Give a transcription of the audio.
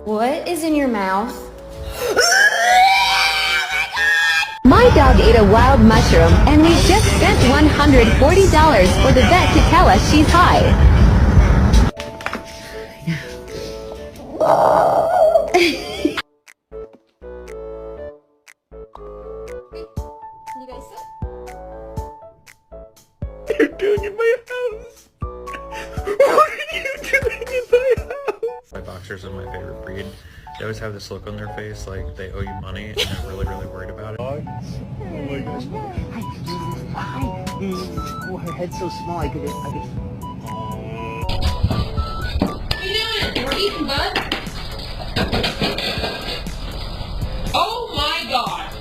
What is in your mouth? My dog ate a wild mushroom, and we just spent $140 for the vet to tell us she's high. Can you guys sit? What are you doing in my house? What are you doing in my house? My boxers are my favorite breed. They always have this look on their face like they owe you money and they're really, really worried about it. Oh my gosh. Oh, her head's so small. I could. What are you doing? We're eating, bud. Oh my God.